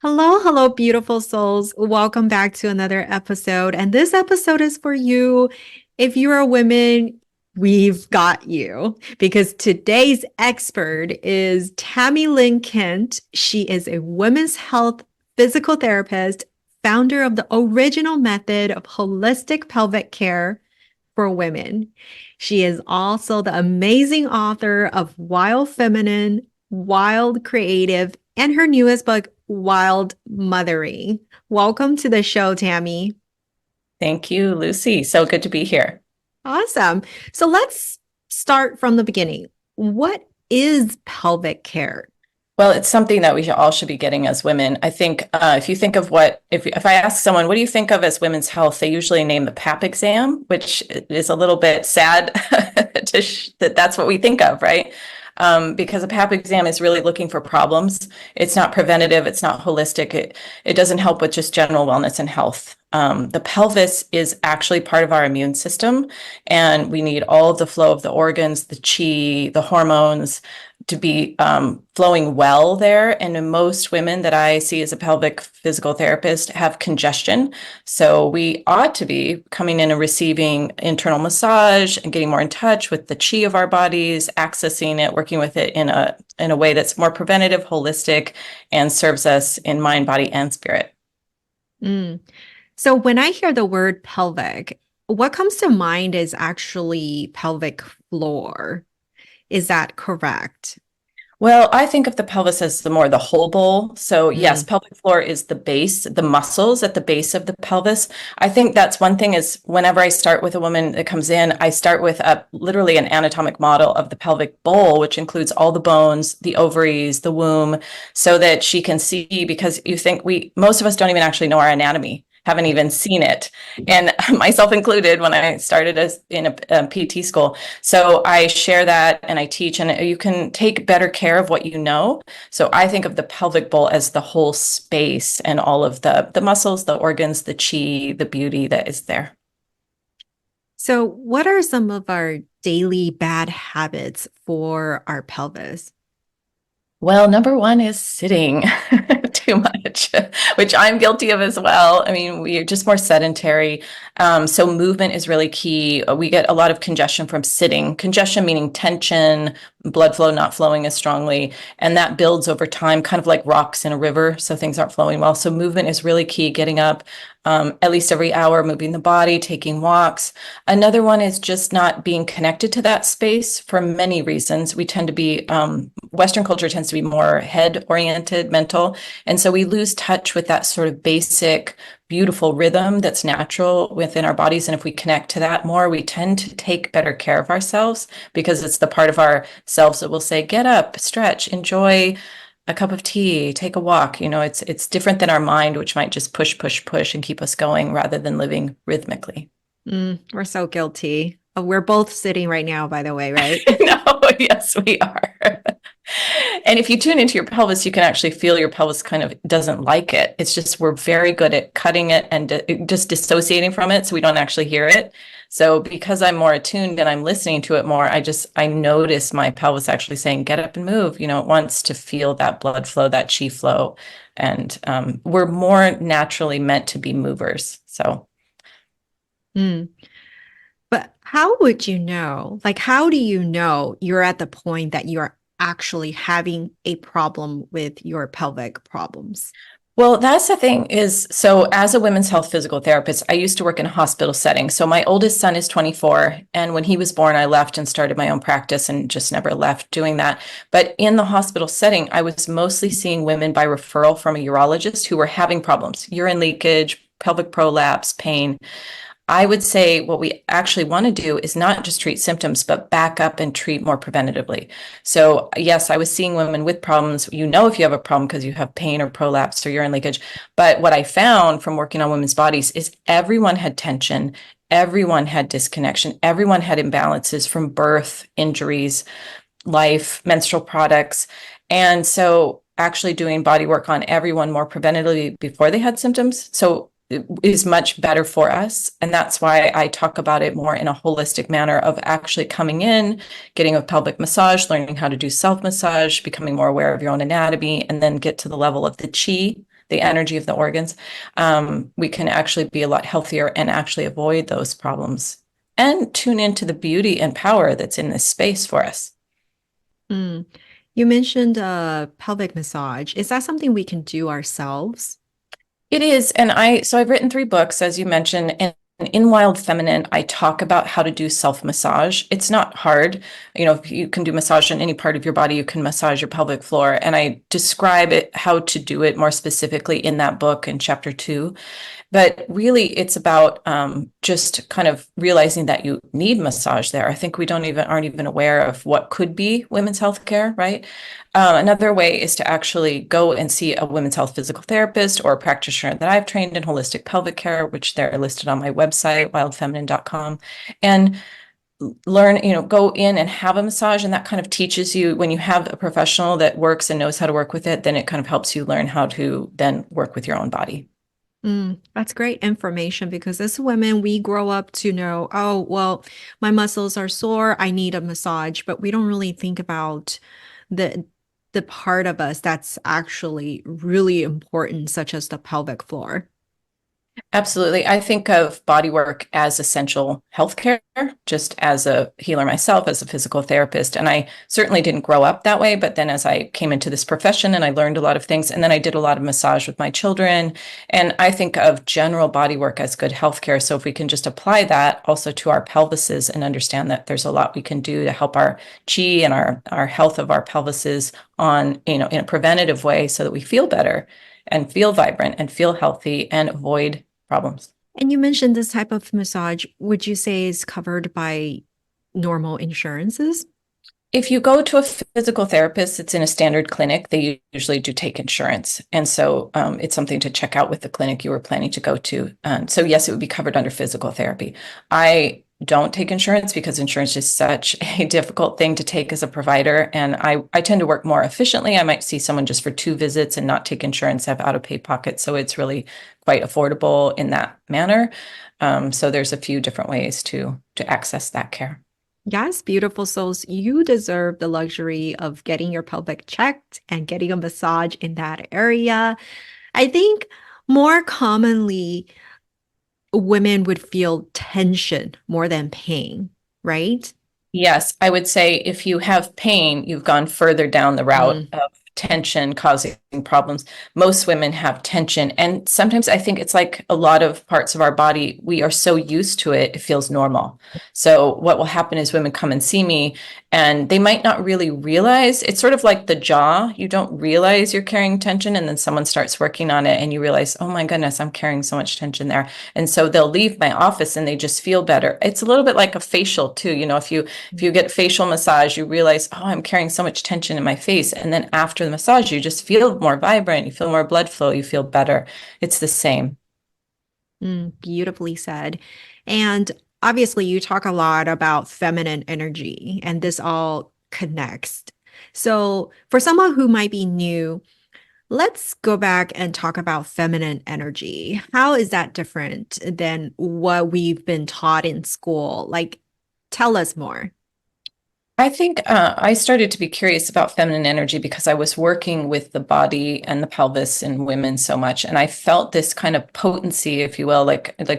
Hello, hello, beautiful souls. Welcome back to another episode. And this episode is for you. If you're a woman, we've got you because today's expert is Tami Lynn Kent. She is a women's health physical therapist, founder of the original method of holistic pelvic care for women. She is also the amazing author of Wild Feminine, Wild Creative, and her newest book, Wild Mothering. Welcome to the show, Tami. Thank you, Lucy. So good to be here. Awesome. So let's start from the beginning. What is pelvic care? Well, it's something that we all should be getting as women. I think if you think of if I ask someone, what do you think of as women's health? They usually name the pap exam, which is a little bit sad that that's what we think of, right? Because a pap exam is really looking for problems. It's not preventative. It's not holistic. It doesn't help with just general wellness and health. The pelvis is actually part of our immune system, and we need all of the flow of the organs, the chi, the hormones to be flowing well there. And most women that I see as a pelvic physical therapist have congestion. So we ought to be coming in and receiving internal massage and getting more in touch with the chi of our bodies, accessing it, working with it in a way that's more preventative, holistic, and serves us in mind, body, and spirit. Mm. So when I hear the word pelvic, what comes to mind is actually pelvic floor. Is that correct? Well, I think of the pelvis as the whole bowl. So yes, Mm. pelvic floor is the base, the muscles at the base of the pelvis. I think that's one thing is whenever I start with a woman that comes in, I start with literally an anatomic model of the pelvic bowl, which includes all the bones, the ovaries, the womb, so that she can see, because you think most of us don't even actually know our anatomy, haven't even seen it. And myself included when I started in a PT school. So I share that and I teach, and you can take better care of what you know. So I think of the pelvic bowl as the whole space and all of the muscles, the organs, the chi, the beauty that is there. So, what are some of our daily bad habits for our pelvis? Well, number one is sitting too much, which I'm guilty of as well. I mean, we are just more sedentary. So movement is really key. We get a lot of congestion from sitting. Congestion meaning tension, blood flow not flowing as strongly, and that builds over time, kind of like rocks in a river. So things aren't flowing well. So movement is really key. Getting up at least every hour, moving the body, taking walks. Another one is just not being connected to that space for many reasons. We tend to be Western culture tends to be more head oriented, mental. And so we lose touch with that sort of basic, beautiful rhythm that's natural within our bodies. And if we connect to that more, we tend to take better care of ourselves because it's the part of ourselves that will say, get up, stretch, enjoy a cup of tea, take a walk. It's different than our mind, which might just push, push, push and keep us going rather than living rhythmically. We're so guilty. We're both sitting right now, by the way, right? No, yes, we are. And if you tune into your pelvis, you can actually feel your pelvis kind of doesn't like it. It's just we're very good at cutting it and just dissociating from it so we don't actually hear it. So because I'm more attuned and I'm listening to it more, I notice my pelvis actually saying, get up and move. It wants to feel that blood flow, that chi flow. And we're more naturally meant to be movers. So Mm. But how would you know? Like, how do you know you're at the point that you're actually having a problem with your pelvic problems? Well, that's the thing is, so as a women's health physical therapist, I used to work in a hospital setting. So my oldest son is 24, and when he was born, I left and started my own practice and just never left doing that. But in the hospital setting, I was mostly seeing women by referral from a urologist who were having problems, urine leakage, pelvic prolapse, pain. I would say what we actually want to do is not just treat symptoms, but back up and treat more preventatively. So yes, I was seeing women with problems. If you have a problem because you have pain or prolapse or urine leakage. But what I found from working on women's bodies is everyone had tension. Everyone had disconnection. Everyone had imbalances from birth, injuries, life, menstrual products. And so actually doing body work on everyone more preventatively before they had symptoms. So is much better for us. And that's why I talk about it more in a holistic manner of actually coming in, getting a pelvic massage, learning how to do self-massage, becoming more aware of your own anatomy, and then get to the level of the chi the energy of the organs, we can actually be a lot healthier and actually avoid those problems and tune into the beauty and power that's in this space for us. Mm. You mentioned pelvic massage. Is that something we can do ourselves? It is. And so I've written 3 books, as you mentioned, and in Wild Feminine, I talk about how to do self-massage. It's not hard. If you can do massage on any part of your body, you can massage your pelvic floor. And I describe it, how to do it more specifically in that book in chapter 2. But really, it's about just kind of realizing that you need massage there. I think we aren't even aware of what could be women's health care, right? Another way is to actually go and see a women's health physical therapist or a practitioner that I've trained in holistic pelvic care, which they're listed on my website, wildfeminine.com, and learn, go in and have a massage. And that kind of teaches you, when you have a professional that works and knows how to work with it, then it kind of helps you learn how to then work with your own body. That's great information because as women, we grow up to know, oh, well, my muscles are sore, I need a massage, but we don't really think about the the part of us that's actually really important, such as the pelvic floor. Absolutely. I think of body work as essential healthcare, just as a healer myself, as a physical therapist. And I certainly didn't grow up that way. But then as I came into this profession and I learned a lot of things, and then I did a lot of massage with my children. And I think of general body work as good healthcare. So if we can just apply that also to our pelvises and understand that there's a lot we can do to help our chi and our health of our pelvises on, in a preventative way so that we feel better and feel vibrant and feel healthy and avoid problems. And you mentioned this type of massage, would you say is covered by normal insurances? If you go to a physical therapist, it's in a standard clinic, they usually do take insurance. And so it's something to check out with the clinic you were planning to go to. So yes, it would be covered under physical therapy. I don't take insurance because insurance is such a difficult thing to take as a provider. And I tend to work more efficiently. I might see someone just for 2 visits and not take insurance, have out of pay pocket. So it's really quite affordable in that manner. So there's a few different ways to access that care. Yes, beautiful souls, you deserve the luxury of getting your pelvic checked and getting a massage in that area. I think more commonly, women would feel tension more than pain, right? Yes, I would say if you have pain, you've gone further down the route Mm. of tension causing problems. Most women have tension. And sometimes I think it's like a lot of parts of our body, we are so used to it, it feels normal. So what will happen is women come and see me and they might not really realize it's sort of like the jaw. You don't realize you're carrying tension, and then someone starts working on it and you realize, oh my goodness, I'm carrying so much tension there. And so they'll leave my office and they just feel better. It's a little bit like a facial too. If you get facial massage, you realize, oh, I'm carrying so much tension in my face. And then after the massage, you just feel more vibrant, you feel more blood flow, you feel better. It's the same. Beautifully said. And obviously, you talk a lot about feminine energy, and this all connects. So, for someone who might be new, let's go back and talk about feminine energy. How is that different than what we've been taught in school? Like, tell us more. I think I started to be curious about feminine energy because I was working with the body and the pelvis in women so much, and I felt this kind of potency, if you will,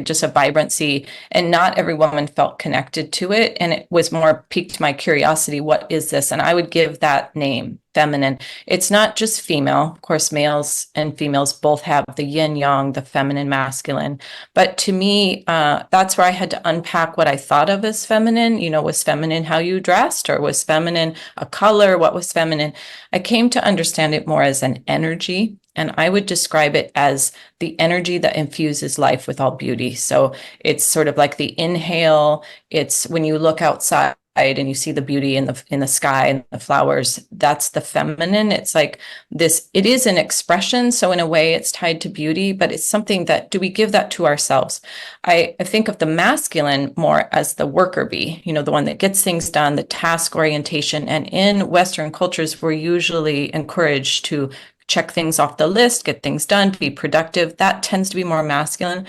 just a vibrancy, and not every woman felt connected to it, and it was more piqued my curiosity. What is this? And I would give that name, feminine. It's not just female. Of course, males and females both have the yin yang, the feminine, masculine. But to me, that's where I had to unpack what I thought of as feminine. Was feminine how you dressed, or was feminine a color? What was feminine? I came to understand it more as an energy. And I would describe it as the energy that infuses life with all beauty. So it's sort of like the inhale. It's when you look outside and you see the beauty in the sky and the flowers. That's the feminine. It's like this, it is an expression. So in a way it's tied to beauty, but it's something that, do we give that to ourselves? I think of the masculine more as the worker bee, the one that gets things done, the task orientation. And in Western cultures, we're usually encouraged to check things off the list, get things done, be productive. That tends to be more masculine.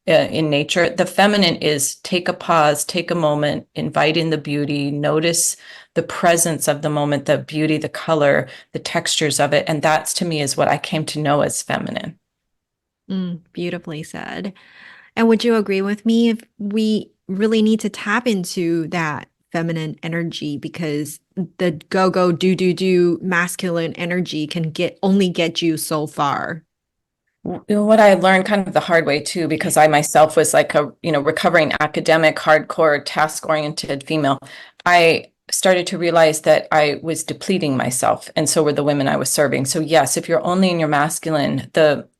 in nature. The feminine is take a pause, take a moment, invite in the beauty, notice the presence of the moment, the beauty, the color, the textures of it. And that's to me is what I came to know as feminine. Beautifully said. And would you agree with me if we really need to tap into that feminine energy because the go go do do do masculine energy can get only get you so far? What I learned kind of the hard way too, because I myself was like a, recovering academic, hardcore, task-oriented female. I started to realize that I was depleting myself, and so were the women I was serving. So yes, if you're only in your masculine,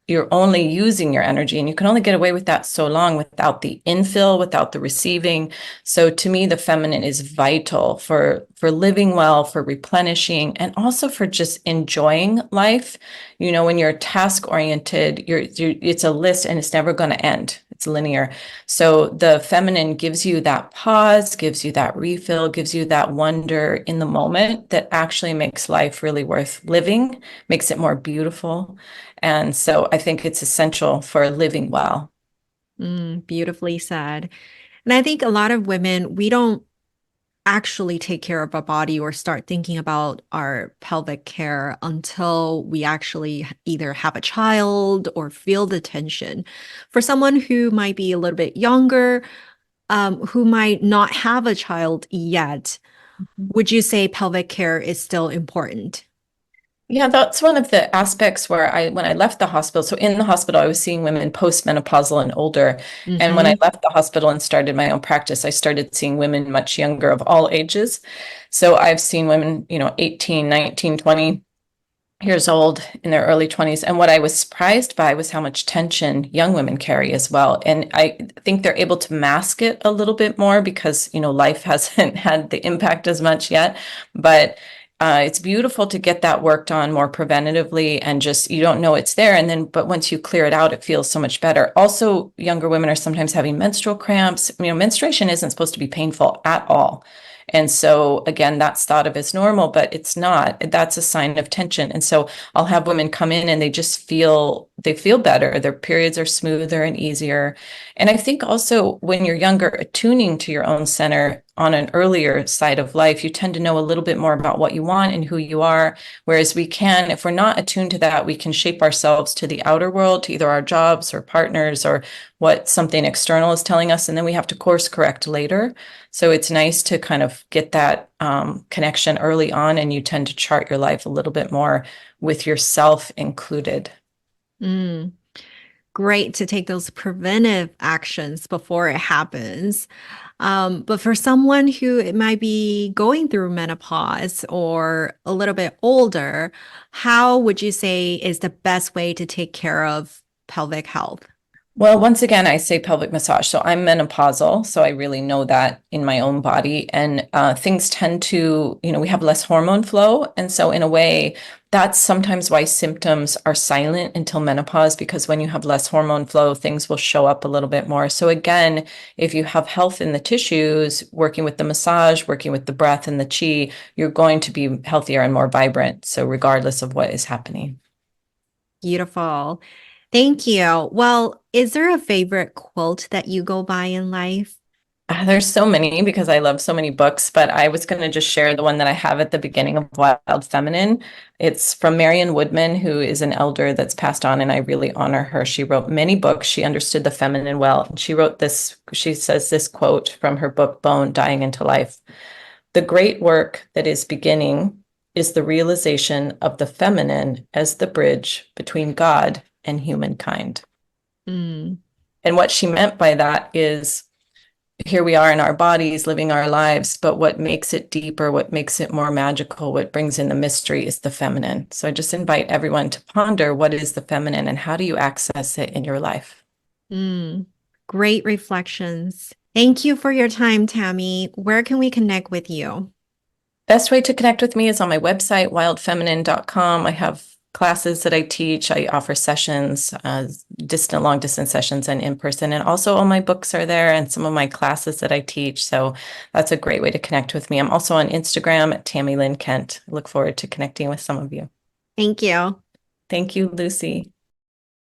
you're only using your energy, and you can only get away with that so long without the infill, without the receiving. So to me, the feminine is vital for living well, for replenishing, and also for just enjoying life. When you're task oriented, it's a list and it's never going to end. It's linear. So the feminine gives you that pause, gives you that refill, gives you that wonder in the moment that actually makes life really worth living, makes it more beautiful. And so I think it's essential for living well. Beautifully said. And I think a lot of women, we don't actually take care of our body or start thinking about our pelvic care until we actually either have a child or feel the tension. For someone who might be a little bit younger, who might not have a child yet, would you say pelvic care is still important? Yeah, that's one of the aspects where when I left the hospital, so in the hospital, I was seeing women postmenopausal and older. And when I Hmm. left the hospital and started my own practice, I started seeing women much younger of all ages. So I've seen women, 18, 19, 20 years old in their early 20s. And what I was surprised by was how much tension young women carry as well. And I think they're able to mask it a little bit more because, life hasn't had the impact as much yet. But it's beautiful to get that worked on more preventatively and just you don't know it's there. And then, but once you clear it out, it feels so much better. Also, younger women are sometimes having menstrual cramps. Menstruation isn't supposed to be painful at all. And so again, that's thought of as normal, but it's not. That's a sign of tension. And so I'll have women come in and they feel better. Their periods are smoother and easier. And I think also when you're younger, attuning to your own center on an earlier side of life, you tend to know a little bit more about what you want and who you are. Whereas if we're not attuned to that, we can shape ourselves to the outer world, to either our jobs or partners or what something external is telling us. And then we have to course correct later. So it's nice to kind of get that connection early on, and you tend to chart your life a little bit more with yourself included. Mm, great to take those preventive actions before it happens. But for someone who it might be going through menopause or a little bit older, how would you say is the best way to take care of pelvic health? Well, once again, I say pelvic massage. So I'm menopausal, so I really know that in my own body. And things tend to, we have less hormone flow. And so, in a way, that's sometimes why symptoms are silent until menopause, because when you have less hormone flow, things will show up a little bit more. So, again, if you have health in the tissues, working with the massage, working with the breath and the chi, you're going to be healthier and more vibrant. So, regardless of what is happening. Beautiful. Thank you. Well, is there a favorite quote that you go by in life? There's so many because I love so many books, but I was going to just share the one that I have at the beginning of Wild Feminine. It's from Marion Woodman, who is an elder that's passed on, and I really honor her. She wrote many books. She understood the feminine well. And she says this quote from her book, Bone, Dying into Life. The great work that is beginning is the realization of the feminine as the bridge between God and humankind. Mm, And what she meant by that is here we are in our bodies living our lives, but what makes it deeper, what makes it more magical, what brings in the mystery is the feminine. So I just invite everyone to ponder what is the feminine and how do you access it in your life? mm. Great reflections. Thank you for your time, Tami. Where can we connect with you? Best way to connect with me is on my website, wildfeminine.com. I have classes that I teach. I offer sessions, long distance sessions and in person. And also all my books are there and some of my classes that I teach. So that's a great way to connect with me. I'm also on Instagram at Tami Lynn Kent. I look forward to connecting with some of you. Thank you. Thank you, Lucy.